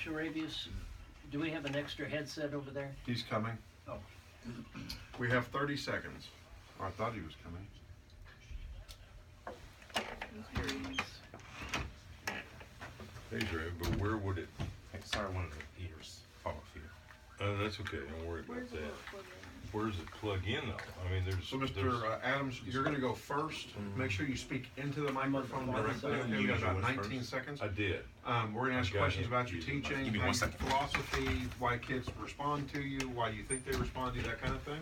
Arabius, do we have an extra headset over there? He's coming. Oh. We have 30 seconds. Or I thought he was coming. Hey, Dre, but where would it? Sorry, one of the ears fall off here. That's okay. Don't worry about that. Where does it plug in, though? I mean, there's. So, Mr. Adams, you're going to go first. Make sure you speak into the microphone directly. Okay, we got about 19 seconds. I did. We're going to ask questions about your Give teaching, me how one your second. philosophy, why kids respond to you, why you think they respond to you, that kind of thing.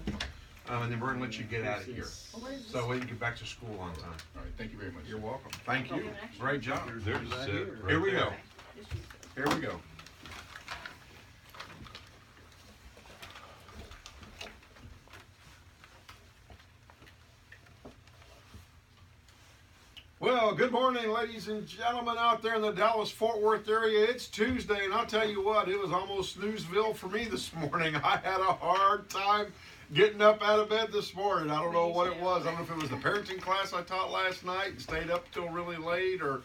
And then we're going to let you get out of here. So we can get back to school on time. All right, thank you very much. You're welcome. Thank you. Great job. There's a set. here. Right Here we there. go. Here we go. Well, good morning, ladies and gentlemen out there in the Dallas-Fort Worth area. It's Tuesday, and I'll tell you what, it was almost snoozeville for me this morning. I had a hard time getting up out of bed this morning. I don't know what it was. I don't know if it was the parenting class I taught last night and stayed up till really late or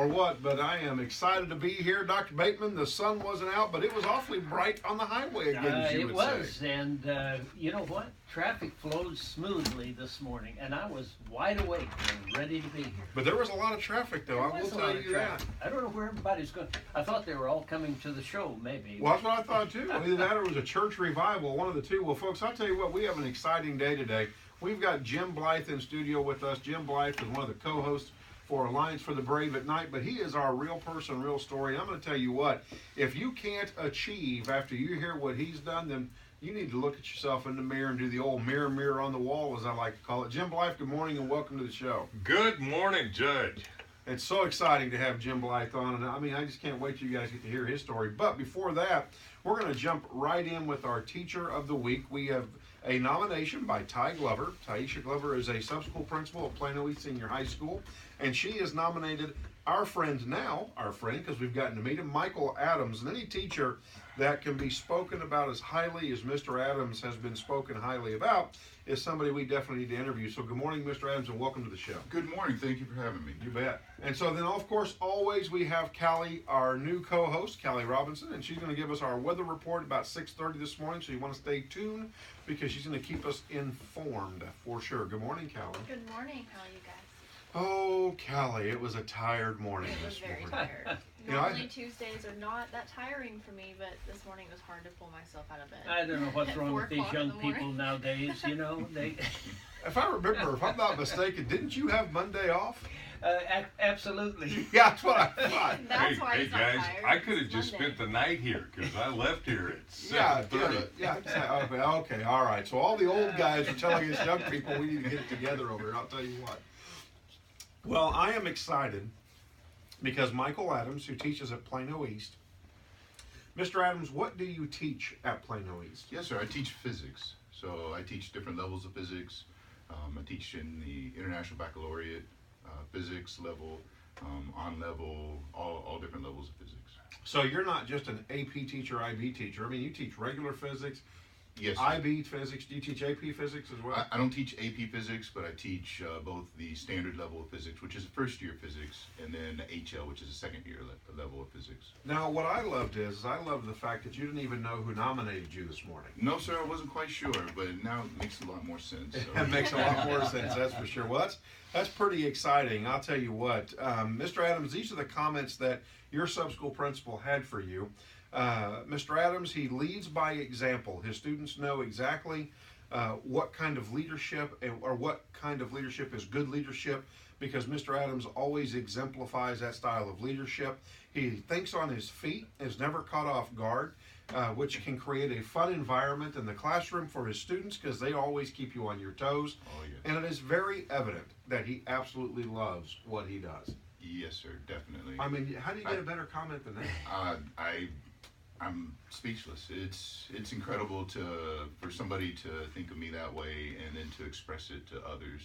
what, but I am excited to be here. Dr. Bateman, the sun wasn't out, but it was awfully bright on the highway again, as you It would was, say. and you know what? Traffic flowed smoothly this morning, and I was wide awake and ready to be here. But there was a lot of traffic, though. I There will was a tell lot of you that. traffic. I don't know where everybody's going. I thought they were all coming to the show, maybe. Well, that's what I thought too. Either that or it was a church revival, one of the two. Well, folks, I'll tell you what, we have an exciting day today. We've got Jim Blithe in studio with us. Jim Blithe is one of the co-hosts for Alliance for the Brave at Night, but he is our real person, real story. And I'm going to tell you what, if you can't achieve after you hear what he's done, then you need to look at yourself in the mirror and do the old mirror, mirror on the wall, as I like to call it. Jim Blithe, good morning and welcome to the show. Good morning, Judge. It's so exciting to have Jim Blithe on, and I mean, I just can't wait till you guys get to hear his story. But before that, we're going to jump right in with our Teacher of the Week. We have a nomination by Ty Glover. Taisha Glover is a sub-school principal at Plano East Senior High School, and she has nominated our friend, because we've gotten to meet him, Michael Adams. And any teacher that can be spoken about as highly as Mr. Adams has been spoken highly about is somebody we definitely need to interview. So good morning, Mr. Adams, and welcome to the show. Good morning. Thank you for having me. You bet. And so then, of course, always we have Callie, our new co-host, Callie Robinson, and she's going to give us our weather report about 6:30 this morning, so you want to stay tuned because she's going to keep us informed for sure. Good morning, Callie. Good morning. How are you guys? Oh, Callie, it was a tired morning It was this very morning. tired. You know, I- Normally Tuesdays are not that tiring for me, but this morning it was hard to pull myself out of bed. I don't know what's At wrong 4 with these o'clock in young the morning. people nowadays. You know, they. If I remember, if I'm not mistaken, didn't you have Monday off? Absolutely. Yeah, that's what I thought. That's why hey it's not guys, tired. I could have It's just Monday. spent the night here because I left here at Yeah, 7:30. okay, all right. So all the old guys are telling us young people we need to get it together over here. I'll tell you what. Well, I am excited because Michael Adams, who teaches at Plano East, Mr. Adams, what do you teach at Plano East? Yes, sir. I teach physics. So I teach different levels of physics. I teach in the International Baccalaureate physics level, on level, all different levels of physics. So you're not just an AP teacher, IB teacher. I mean, you teach regular physics, Yes, sir. IB physics. Do you teach AP physics as well? I don't teach AP physics, but I teach both the standard level of physics, which is first year physics, and then the HL, which is a second year level of physics. Now, what I loved is I loved the fact that you didn't even know who nominated you this morning. No, sir, I wasn't quite sure, but now it makes a lot more sense. So. That makes a lot more sense, that's for sure. Well, that's pretty exciting. I'll tell you what, Mr. Adams, these are the comments that your sub-school principal had for you. Mr. Adams, he leads by example. His students know exactly what kind of leadership or what kind of leadership is good leadership because Mr. Adams always exemplifies that style of leadership. He thinks on his feet, is never caught off guard, which can create a fun environment in the classroom for his students because they always keep you on your toes. Oh, yes. And it is very evident that he absolutely loves what he does. Yes, sir, definitely. I mean, how do you get a better comment than that? I'm speechless. It's incredible for somebody to think of me that way and then to express it to others.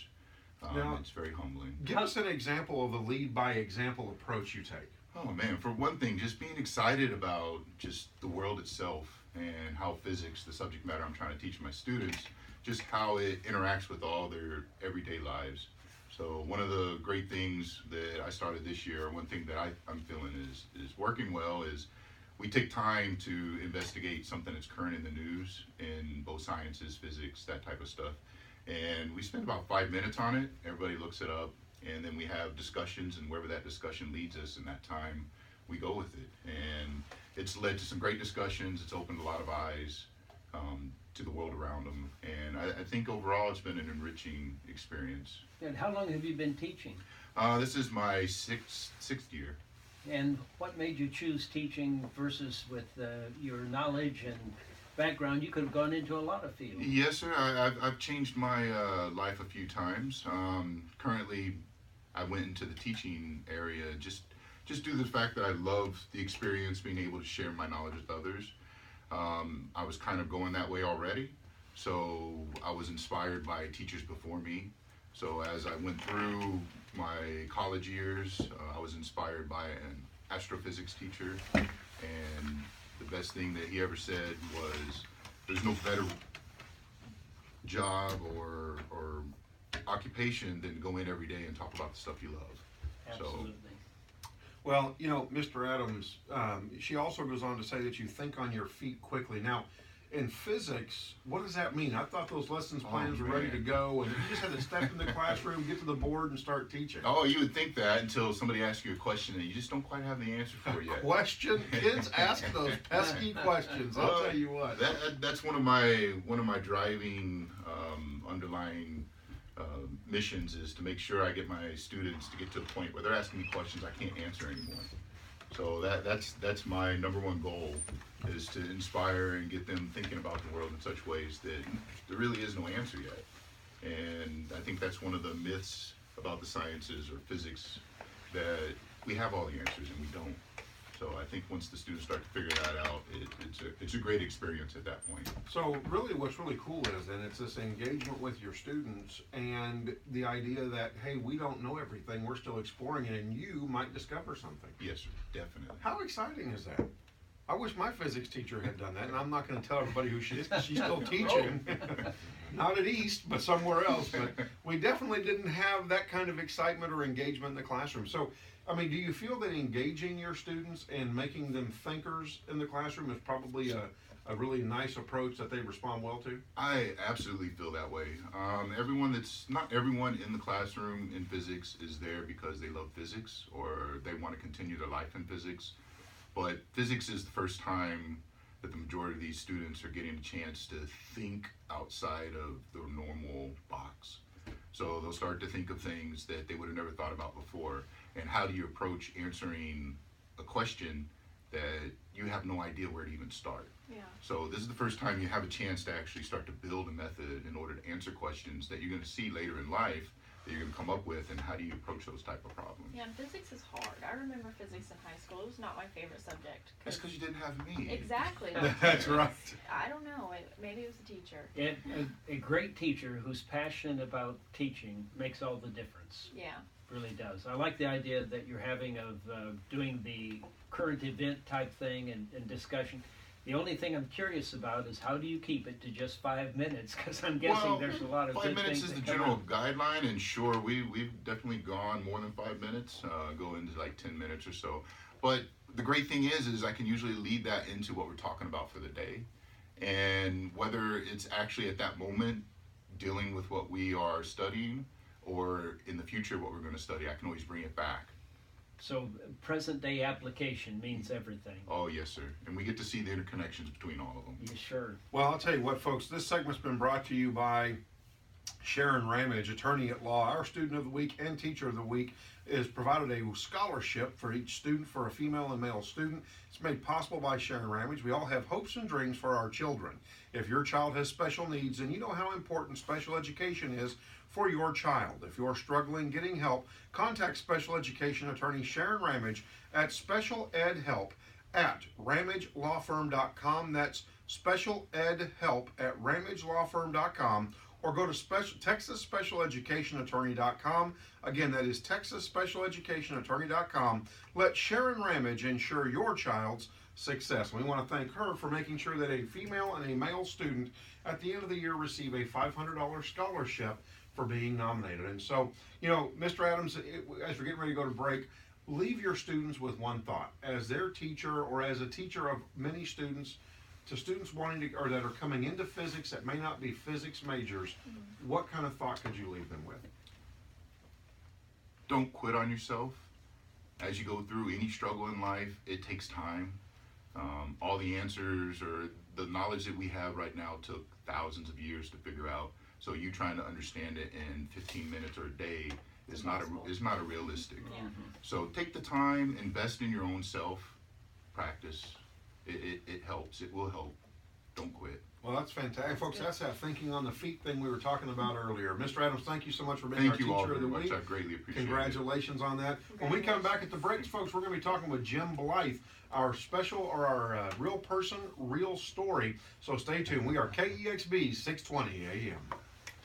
Now, it's very humbling. Give us an example of the lead by example approach you take. Oh man, for one thing, just being excited about just the world itself and how physics, the subject matter I'm trying to teach my students, just how it interacts with all their everyday lives. So one of the great things that I started this year, one thing that I'm feeling is working well is we take time to investigate something that's current in the news in both sciences, physics, that type of stuff. And we spend about 5 minutes on it. Everybody looks it up, and then we have discussions, and wherever that discussion leads us in that time, we go with it. And it's led to some great discussions. It's opened a lot of eyes to the world around them. And I think overall it's been an enriching experience. And how long have you been teaching? This is my sixth year. And what made you choose teaching versus with your knowledge and background? You could have gone into a lot of fields. Yes, sir. I've changed my life a few times. Currently, I went into the teaching area just due to the fact that I love the experience, being able to share my knowledge with others. I was kind of going that way already, so I was inspired by teachers before me. So as I went through my college years, I was inspired by an astrophysics teacher, and the best thing that he ever said was, there's no better job or occupation than to go in every day and talk about the stuff you love. Absolutely. Well, you know, Mr. Adams, she also goes on to say that you think on your feet quickly. Now, in physics, what does that mean? I thought those lessons plans were ready to go, and you just had to step in the classroom, get to the board, and start teaching. Oh, you would think that until somebody asks you a question and you just don't quite have the answer for it yet. Question? Kids ask those pesky questions. I'll tell you what. That's one of my driving underlying missions, is to make sure I get my students to get to the point where they're asking me questions I can't answer anymore. So that's my number one goal, is to inspire and get them thinking about the world in such ways that there really is no answer yet. And I think that's one of the myths about the sciences or physics, that we have all the answers and we don't. So I think once the students start to figure that out, it's a great experience at that point. So really what's really cool is then it's this engagement with your students and the idea that, hey, we don't know everything, we're still exploring it, and you might discover something. Yes, sir, definitely. How exciting is that? I wish my physics teacher had done that, and I'm not going to tell everybody who she is because she's still teaching. Not at East, but somewhere else. But we definitely didn't have that kind of excitement or engagement in the classroom. So, I mean, do you feel that engaging your students and making them thinkers in the classroom is probably a really nice approach that they respond well to? I absolutely feel that way. Not everyone in the classroom in physics is there because they love physics or they want to continue their life in physics. But physics is the first time that the majority of these students are getting a chance to think outside of the normal box. So they'll start to think of things that they would have never thought about before. And how do you approach answering a question that you have no idea where to even start? Yeah. So this is the first time you have a chance to actually start to build a method in order to answer questions that you're going to see later in life, that you're going to come up with, and how do you approach those type of problems. Yeah, and physics is hard. I remember physics in high school. It was not my favorite subject. That's because you didn't have me. Exactly. That's right. I don't know. Maybe it was the teacher. A great teacher who's passionate about teaching makes all the difference. Yeah. Really does. I like the idea that you're having of doing the current event type thing and discussion. The only thing I'm curious about is how do you keep it to just 5 minutes? Because I'm guessing there's a lot of good 5 minutes things is the that come general up. guideline, and sure, we've definitely gone more than 5 minutes, go into like 10 minutes or so. But the great thing is I can usually lead that into what we're talking about for the day. And whether it's actually at that moment dealing with what we are studying, or in the future what we're going to study, I can always bring it back. So present day application means everything. Oh, yes, sir. And we get to see the interconnections between all of them. Yeah, sure. Well, I'll tell you what, folks, this segment's been brought to you by Sharon Ramage, attorney at law. Our student of the week and teacher of the week is provided a scholarship for each student for a female and male student. It's made possible by Sharon Ramage. We all have hopes and dreams for our children. If your child has special needs, and you know how important special education is for your child. If you're struggling getting help, contact special education attorney Sharon Ramage at specialedhelp@ramagelawfirm.com. That's specialedhelp@ramagelawfirm.com, or go to texasspecialeducationattorney.com. Again, that is texasspecialeducationattorney.com. Let Sharon Ramage ensure your child's success. And we want to thank her for making sure that a female and a male student at the end of the year receive a $500 scholarship for being nominated. And so, you know, Mr. Adams, as we're getting ready to go to break, leave your students with one thought. As their teacher or as a teacher of many students, to students wanting to, or that are coming into physics that may not be physics majors, what kind of thought could you leave them with? Don't quit on yourself. As you go through any struggle in life, it takes time. All the answers or the knowledge that we have right now took thousands of years to figure out. So you trying to understand it in 15 minutes or a day is not a realistic. Yeah. So take the time, invest in your own self, practice. It helps. It will help. Don't quit. Well, that's fantastic. Folks, that's that thinking on the feet thing we were talking about earlier. Mr. Adams, thank you so much for being our Thank you all Teacher of very the much. Week. I greatly appreciate it. Congratulations on that. When we come back at the breaks, folks, we're going to be talking with Jim Blithe, our special or our real person, real story. So stay tuned. We are KEXB 620 AM.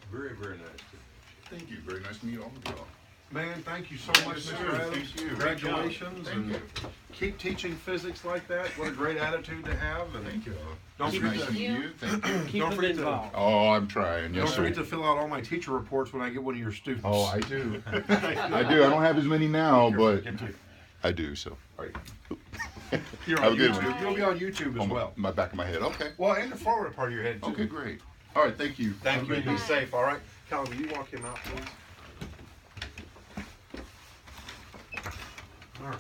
Very, very nice to Thank you. Very nice to meet all of y'all. Man, thank you so much, Yes, Mr. sir. Adams. Thank you. Congratulations, Thank and you. keep teaching physics like that. What a great attitude to have. And Thank you. Don't It's forget nice to- to meet you. Thank you. Keep Don't them forget to- involved. Oh, I'm trying. Yes, Don't sir. forget to fill out all my teacher reports when I get one of your students. Oh, I do. I do. I don't have as many now, but I do. So You're Have on a good YouTube. one. You'll be on YouTube as on well. my back of my head. Okay. Well, and the forward part of your head too. Okay, great. All right. Thank you. Thank you. Have a Be good day. safe. All right, Colin, will you walk him out, please? All right.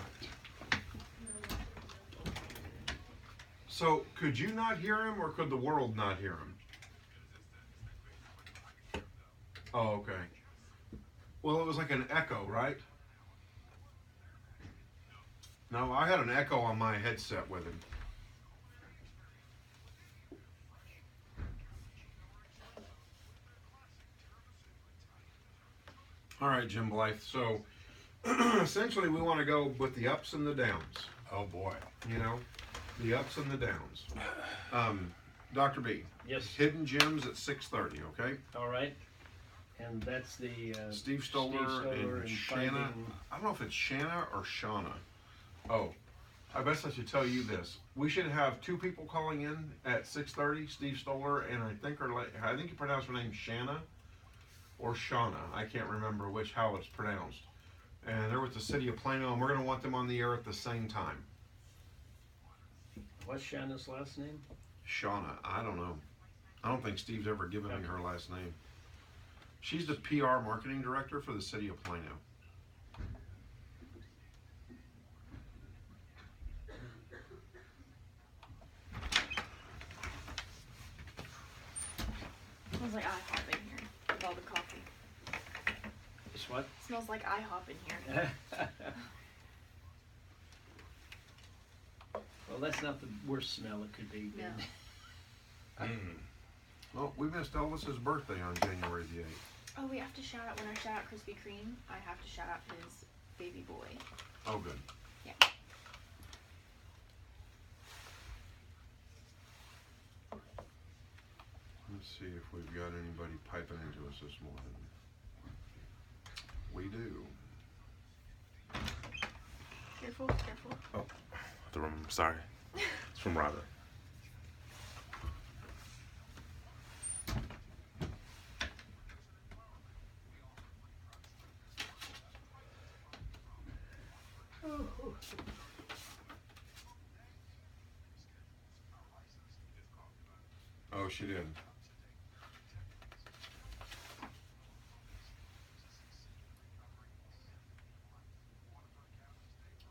So, could you not hear him, or could the world not hear him? Oh, okay. Well, it was like an echo, right? No, I had an echo on my headset with him. All right, Jim Blithe. So, essentially, we want to go with the ups and the downs. Oh, boy. You know, the ups and the downs. Dr. B, Yes. hidden gems at 6:30. Okay. All right. And that's the Steve Stoller and Shanna. finding- I don't know if it's Shanna or Shauna. Oh, I guess I should tell you this. We should have two people calling in at 6:30. Steve Stoller and I think you pronounce her name Shanna or Shauna. I can't remember how it's pronounced. And they're with the city of Plano, and we're going to want them on the air at the same time. What's Shanna's last name? Shauna, I don't know. I don't think Steve's ever given me her last name. She's the PR marketing director for the city of Plano. Smells like IHOP in here with all the coffee. It's what? Smells like IHOP in here. Well, that's not the worst smell it could be. No. Well, we missed Elvis's birthday on January the 8th. Oh, we have to shout out when I shout out Krispy Kreme. I have to shout out his baby boy. Oh, good. Yeah. Let's see if we've got anybody piping into us this morning. We do. Careful, careful. Sorry. It's from Robin. Oh, she did. I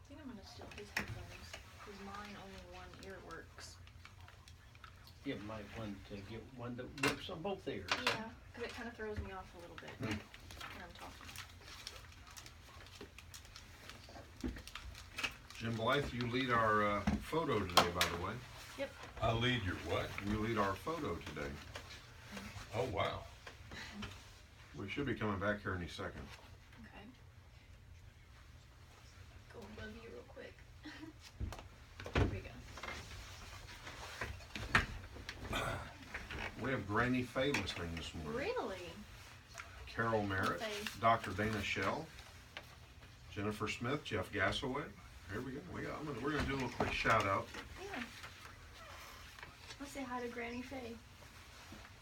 think I'm gonna steal his headphones because mine only one ear works. You might want to get one that works on both ears. Yeah, because it kind of throws me off a little bit when I'm talking. Jim Blithe, you lead our photo today, by the way. I lead your what? You lead our photo today. Oh, wow. We should be coming back here any second. Okay. Go above you real quick. Here we go. We have Granny Faye listening this morning. Really? Carol Merritt, Faye. Dr. Dana Shell, Jennifer Smith, Jeff Gassaway. Here we go. We're going to do a little quick shout out. Yeah. Let's say hi to Granny Faye.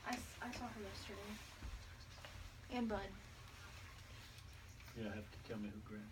I saw her yesterday. And Bud. You have to tell me who Granny